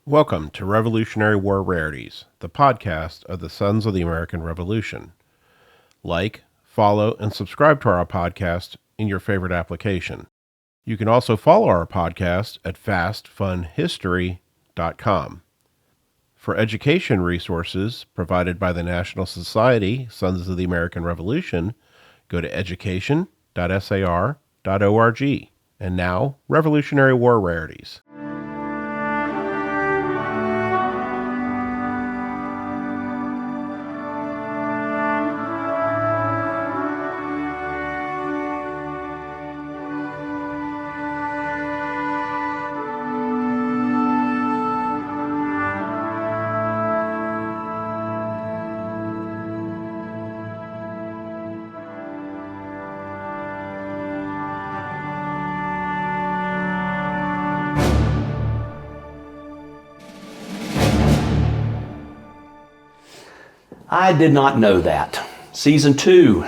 Welcome to Revolutionary War Rarities, the podcast of the Sons of the American Revolution. Like, follow, and subscribe to our podcast in your favorite application. You can also follow our podcast at fastfunhistory.com. For education resources provided by the National Society Sons of the American Revolution, go to education.sar.org. And now, Revolutionary War Rarities. I did not know that. Season 2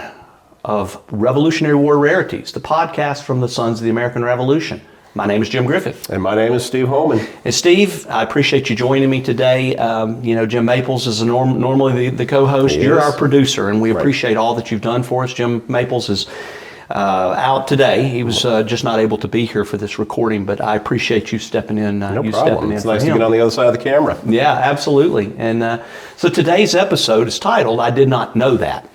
of Revolutionary War Rarities, the podcast from the Sons of the American Revolution. My name is Jim Griffith. And my name is Steve Holman. And Steve, I appreciate you joining me today. Jim Maples is normally the co-host. You're our producer, and we appreciate all that you've done for us. Jim Maples is out today. He was just not able to be here for this recording, but I appreciate you stepping in. No problem. It's nice to get on the other side of the camera. Yeah, absolutely. And so today's episode is titled, I Did Not Know That.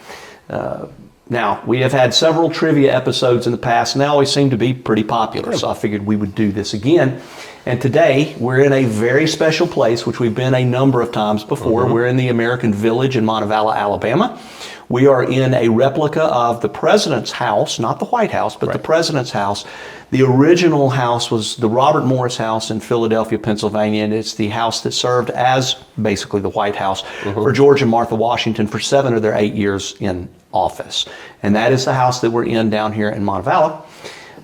Now, we have had several trivia episodes in the past, and they always seem to be pretty popular, so I figured we would do this again. And today, we're in a very special place, which we've been a number of times before. We're in the American Village in Montevallo, Alabama. We are in a replica of the President's house, not the White House, but the President's house. The original house was the Robert Morris House in Philadelphia, Pennsylvania, and it's the house that served as basically the White House for George and Martha Washington for 7 of their 8 years in office. And that is the house that we're in down here in Montevallo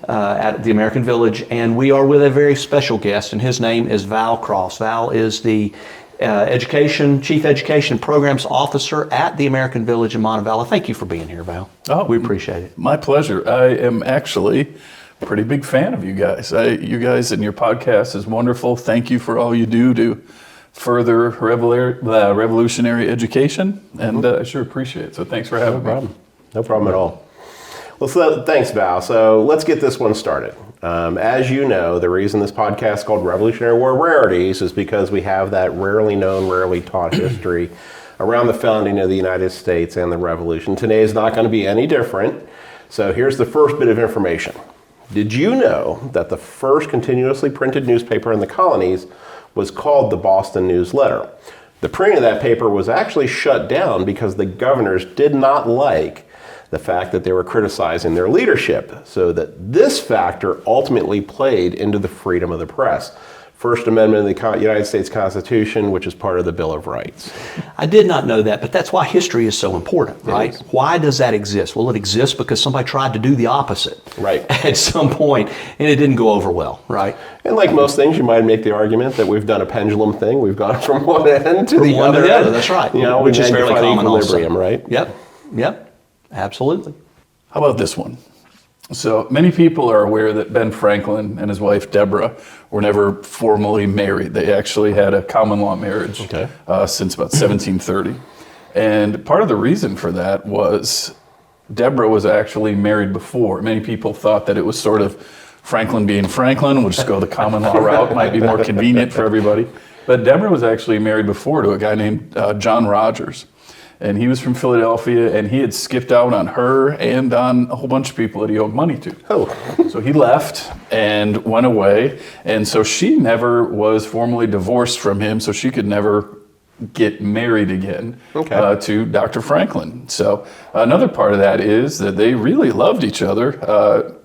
at the American Village. And we are with a very special guest, and his name is Val Crofts. Val is the Chief Education Programs Officer at the American Village in Montevallo. Thank you for being here, Val. Oh, we appreciate it. My pleasure. I am actually a pretty big fan of you guys. You guys and your podcast is wonderful. Thank you for all you do to further revolutionary education, and I sure appreciate it. So thanks for having me. No problem at all. Well, so thanks, Val. So let's get this one started. As you know, the reason this podcast is called Revolutionary War Rarities is because we have that rarely known, rarely taught history around the founding of the United States and the Revolution. Today is not going to be any different. So here's the first bit of information. Did you know that the first continuously printed newspaper in the colonies was called the Boston News Letter? The printing of that paper was actually shut down because the governors did not like the fact that they were criticizing their leadership, so that this factor ultimately played into the freedom of the press. First Amendment of the United States Constitution, which is part of the Bill of Rights. I did not know that, but that's why history is so important, right? Why does that exist? Well, it exists because somebody tried to do the opposite at some point, and it didn't go over well, right? And like most things, you might make the argument that we've done a pendulum thing. We've gone from one end to the other end. That's right. Which is fairly common equilibrium, also. Right? Yep. Absolutely. How about this one? So many people are aware that Ben Franklin and his wife Deborah were never formally married. They actually had a common law marriage since about 1730. And part of the reason for that was Deborah was actually married before. Many people thought that it was sort of Franklin being Franklin, we'll just go the common law route, might be more convenient for everybody. But Deborah was actually married before to a guy named John Rogers. And he was from Philadelphia, and he had skipped out on her and on a whole bunch of people that he owed money to. So he left and went away, and so she never was formally divorced from him, so she could never get married again to Dr. Franklin. So another part of that is that they really loved each other.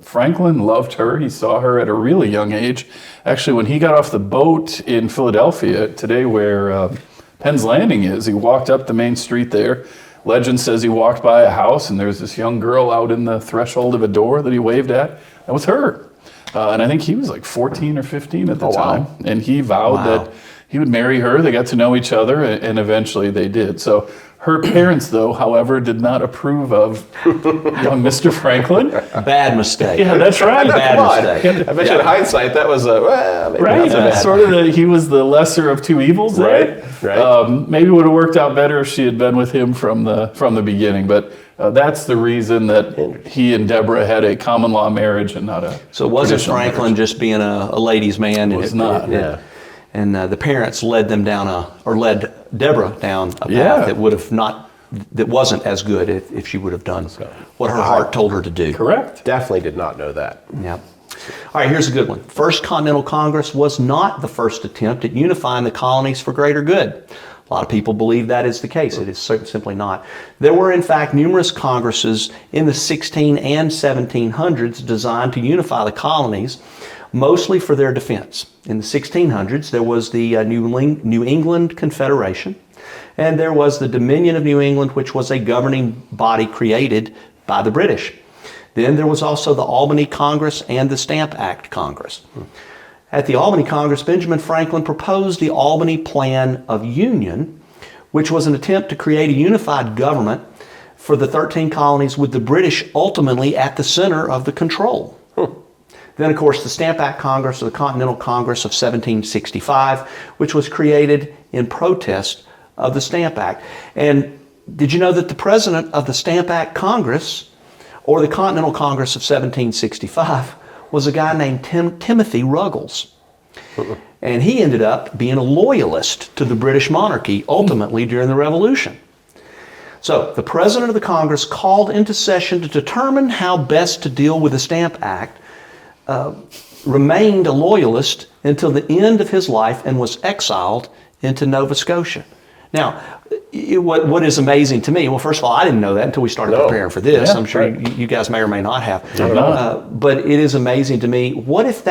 Franklin loved her. He saw her at a really young age. Actually, when he got off the boat in Philadelphia today where Penn's Landing is, he walked up the main street there. Legend says he walked by a house and there's this young girl out in the threshold of a door that he waved at. That was her. And I think he was like 14 or 15 at the time. And he vowed that he would marry her. They got to know each other, and eventually they did. So Her parents, though, however, did not approve of young Mr. Franklin. Bad mistake. Yeah, that's right. Bad Come on. mistake. I bet you in hindsight that was maybe Right, not so bad. sort of. He was the lesser of two evils there. Right. Maybe would have worked out better if she had been with him from the beginning. But that's the reason that he and Deborah had a common law marriage and not a. So it wasn't traditional Franklin marriage. just being a ladies' man. It was not. And the parents led them down led Deborah down a path Yeah. that wasn't as good if she would have done what her heart told her to do. Correct. Definitely did not know that. Yeah. All right, here's a good one. First Continental Congress was not the first attempt at unifying the colonies for greater good. A lot of people believe that is the case. It is simply not. There were, in fact, numerous congresses in the 16 and 1700s designed to unify the colonies, mostly for their defense. In the 1600s, there was the New England Confederation, and there was the Dominion of New England, which was a governing body created by the British. Then there was also the Albany Congress and the Stamp Act Congress. At the Albany Congress, Benjamin Franklin proposed the Albany Plan of Union, which was an attempt to create a unified government for the 13 colonies with the British ultimately at the center of the control. Then, of course, the Stamp Act Congress, or the Continental Congress of 1765, which was created in protest of the Stamp Act. And did you know that the president of the Stamp Act Congress, or the Continental Congress of 1765, was a guy named Timothy Ruggles? And he ended up being a loyalist to the British monarchy, ultimately during the Revolution. So the president of the Congress called into session to determine how best to deal with the Stamp Act, remained a loyalist until the end of his life and was exiled into Nova Scotia. Now, what is amazing to me, well, first of all, I didn't know that until we started preparing for this. Yeah, I'm sure right. you guys may or may not have. No. But it is amazing to me, what if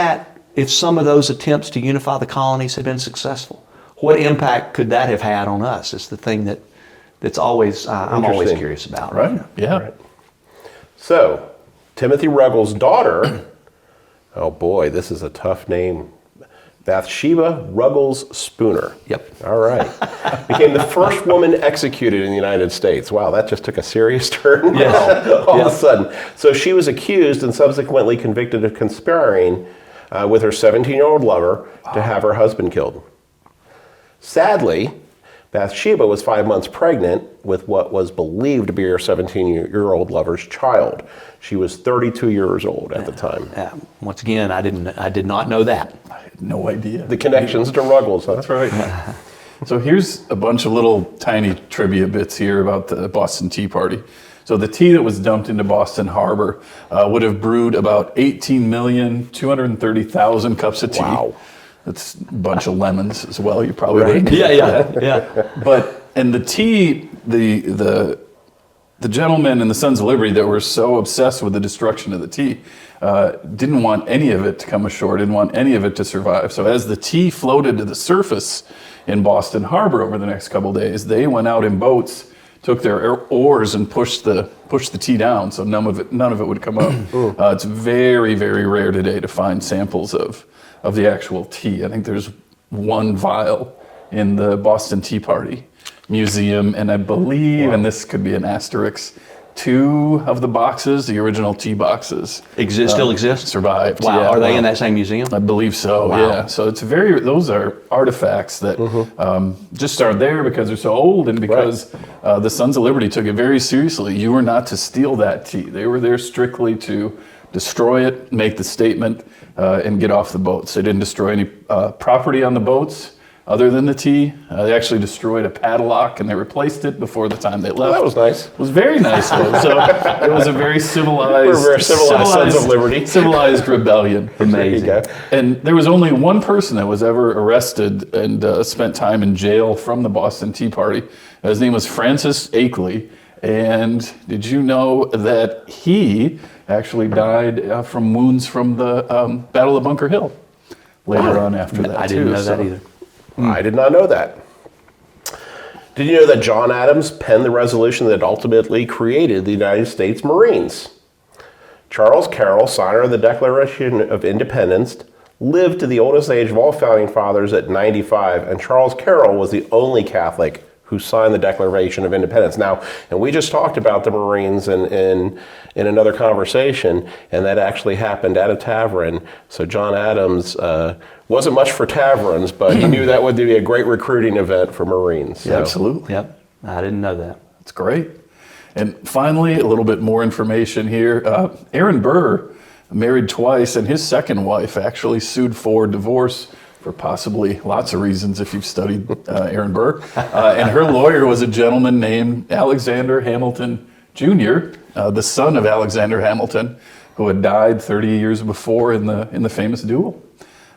some of those attempts to unify the colonies had been successful? What impact could that have had on us? It's the thing that's always, I'm always Interesting. curious about. Right. Yeah. Right. So, Timothy Ruggles' daughter, oh boy, this is a tough name, Bathsheba Ruggles Spooner. Yep. All right. Became the first woman executed in the United States. Wow, that just took a serious turn all of a sudden. So she was accused and subsequently convicted of conspiring with her 17-year-old lover to have her husband killed. Sadly, Bathsheba was 5 months pregnant with what was believed to be her 17-year-old lover's child. She was 32 years old at the time. Once again, I did not know that. I had no idea. The connections to Ruggles, huh? That's right. So here's a bunch of little tiny trivia bits here about the Boston Tea Party. So the tea that was dumped into Boston Harbor would have brewed about 18,230,000 cups of tea. Wow. That's a bunch of lemons as well. You probably wouldn't. Yeah. And the tea, the gentlemen in the Sons of Liberty that were so obsessed with the destruction of the tea didn't want any of it to come ashore, didn't want any of it to survive. So as the tea floated to the surface in Boston Harbor over the next couple of days, they went out in boats, took their oars and pushed the tea down, so none of it would come up. It's very, very rare today to find samples of the actual tea. I think there's one vial in the Boston Tea Party Museum, and I believe, and this could be an asterisk, 2 of the boxes, the original tea boxes, Still exist? survived. Wow. Yeah, Are they in that same museum? I believe so. Wow. Yeah. So those are artifacts that just are there because they're so old and because the Sons of Liberty took it very seriously. You were not to steal that tea. They were there strictly to destroy it, make the statement, and get off the boats. They didn't destroy any property on the boats other than the tea. They actually destroyed a padlock and they replaced it before the time they left. Well, that was nice. It was very nice though. So it was a very civilized, We're very civilized Sons of Liberty. civilized rebellion. Amazing. There you go. And there was only one person that was ever arrested and spent time in jail from the Boston Tea Party. His name was Francis Akeley. And did you know that he actually died from wounds from the Battle of Bunker Hill later on after that? I didn't know that either. I did not know that. Did you know that John Adams penned the resolution that ultimately created the United States Marines? Charles Carroll, signer of the Declaration of Independence, lived to the oldest age of all founding fathers at 95, and Charles Carroll was the only Catholic who signed the Declaration of Independence. Now, and we just talked about the Marines in another conversation, and that actually happened at a tavern. So John Adams wasn't much for taverns, but he knew that would be a great recruiting event for Marines. So. Yeah, absolutely. Yep, I didn't know that. That's great. And finally, a little bit more information here. Aaron Burr, married twice, and his second wife actually sued for divorce for possibly lots of reasons if you've studied Aaron Burr. And her lawyer was a gentleman named Alexander Hamilton Jr., the son of Alexander Hamilton, who had died 30 years before in the famous duel.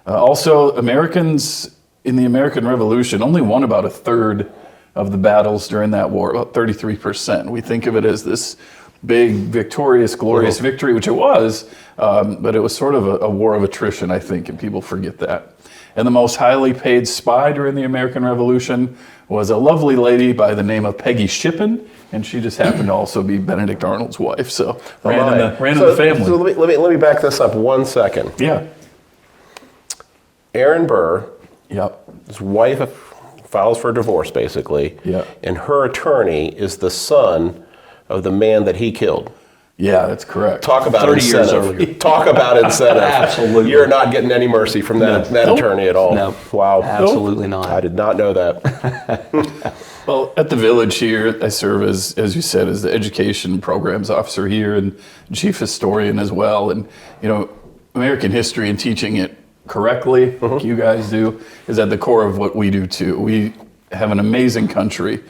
Also, Americans in the American Revolution only won about a third of the battles during that war, about 33%. We think of it as this big, victorious, glorious victory, which it was, but it was sort of a war of attrition, I think, and people forget that. And the most highly paid spy during the American Revolution was a lovely lady by the name of Peggy Shippen, and she just happened to also be Benedict Arnold's wife, so ran in the family. So let me back this up 1 second. Yeah. Aaron Burr, Yep. his wife files for divorce, basically, and her attorney is the son of the man that he killed. Yeah, that's correct. Talk about 30 years incentive. earlier. Talk about incentive. Absolutely. You're not getting any mercy from that attorney at all. No. Wow. Absolutely not. I did not know that. Well, at the village here, I serve as you said, as the education programs officer here and chief historian as well. And, American history and teaching it correctly, like you guys do, is at the core of what we do too. We have an amazing country.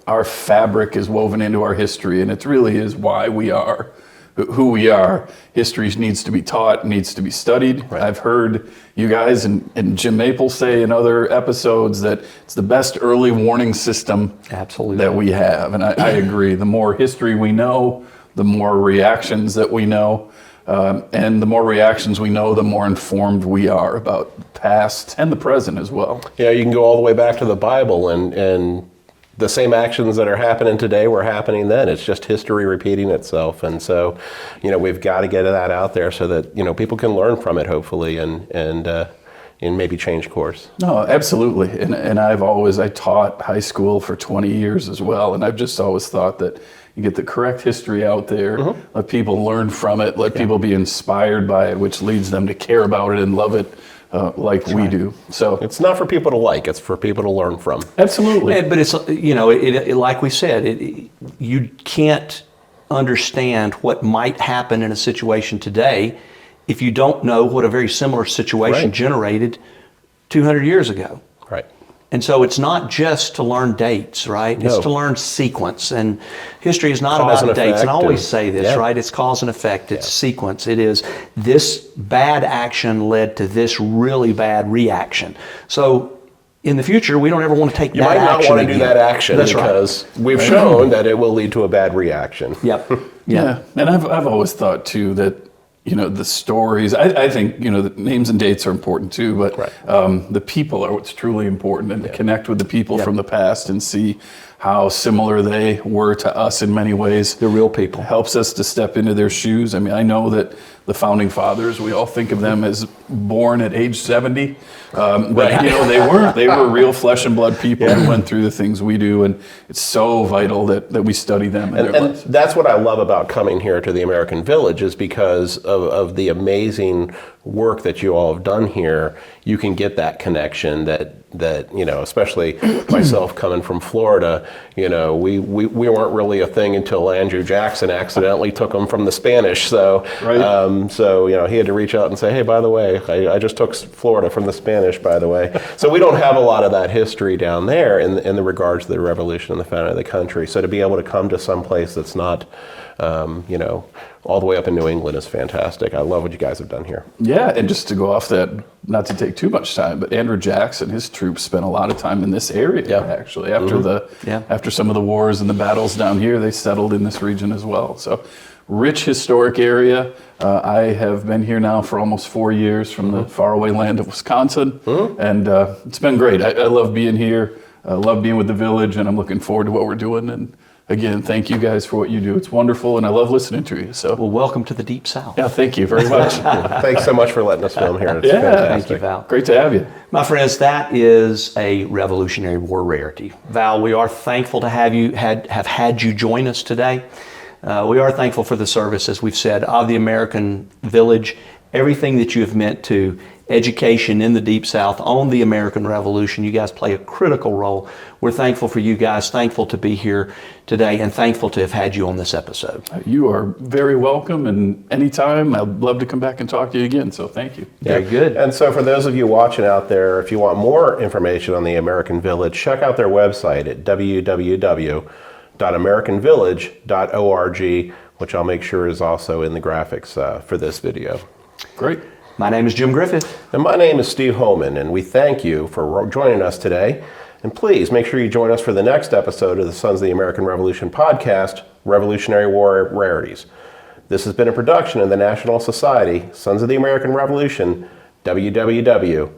Our fabric is woven into our history, and it really is why we are who we are. History needs to be taught, needs to be studied. Right. I've heard you guys and Jim Maple say in other episodes that it's the best early warning system that we have, and I agree. The more history we know, the more reactions that we know. And the more reactions we know, the more informed we are about the past and the present as well. Yeah, you can go all the way back to the Bible, and the same actions that are happening today were happening then. It's just history repeating itself. And so, we've got to get that out there so that, people can learn from it, hopefully, and maybe change course. No, absolutely. And I taught high school for 20 years as well, and I've just always thought that you get the correct history out there, let people learn from it, let people be inspired by it, which leads them to care about it and love it like we do. So it's not for people to like, it's for people to learn from. Absolutely. But it's, like we said, you can't understand what might happen in a situation today if you don't know what a very similar situation generated 200 years ago. Right. And so it's not just to learn dates, right? No. It's to learn sequence. And history is not Cause about and dates. effect, And I always say this, right? It's cause and effect. It's sequence. It is this bad action led to this really bad reaction. So in the future, we don't ever want to take that action. You might not want to do that action because we've shown that it will lead to a bad reaction. Yep. Yeah. And I've always thought too that the stories, I think, the names and dates are important too, but the people are what's truly important, and to connect with the people from the past and see how similar they were to us in many ways. They're real people. Helps us to step into their shoes. I mean, I know that the founding fathers, we all think of them as born at age 70, but they were real flesh and blood people who went through the things we do, and it's so vital that we study them. And that's what I love about coming here to the American Village, is because of the amazing work that you all have done here. You can get that connection that especially myself coming from Florida, we weren't really a thing until Andrew Jackson accidentally took them from the Spanish. So, he had to reach out and say, hey, by the way, I just took Florida from the Spanish, by the way. So we don't have a lot of that history down there in the regards to the revolution and the founding of the country. So to be able to come to some place that's not, all the way up in New England is fantastic. I love what you guys have done here. Yeah, and just to go off that, not to take too much time, but Andrew Jackson, his troops spent a lot of time in this area, actually. After some of the wars and the battles down here, they settled in this region as well. So, rich historic area. I have been here now for almost 4 years from the faraway land of Wisconsin, and it's been great. I love being here. I love being with the village, and I'm looking forward to what we're doing. And again, thank you guys for what you do. It's wonderful, and I love listening to you. So, Well, welcome to the Deep South. yeah, thank you very much. Thanks so much for letting us film here. It's Yeah. fantastic. Thank you, Val. Great to have you. My friends, that is a Revolutionary War rarity. Val, we are thankful to have had you join us today. We are thankful for the service, as we've said, of the American village, everything that you have meant to education in the Deep South on the American Revolution. You guys play a critical role. We're thankful for you guys, thankful to be here today, and thankful to have had you on this episode. You are very welcome, and anytime, I'd love to come back and talk to you again. So thank you. Very good. And so for those of you watching out there, if you want more information on the American Village, check out their website at www.americanvillage.org, which I'll make sure is also in the graphics for this video. Great. My name is Jim Griffith. And my name is Steve Holman, and we thank you for joining us today. And please make sure you join us for the next episode of the Sons of the American Revolution podcast, Revolutionary War Rarities. This has been a production of the National Society, Sons of the American Revolution, www.sar.org.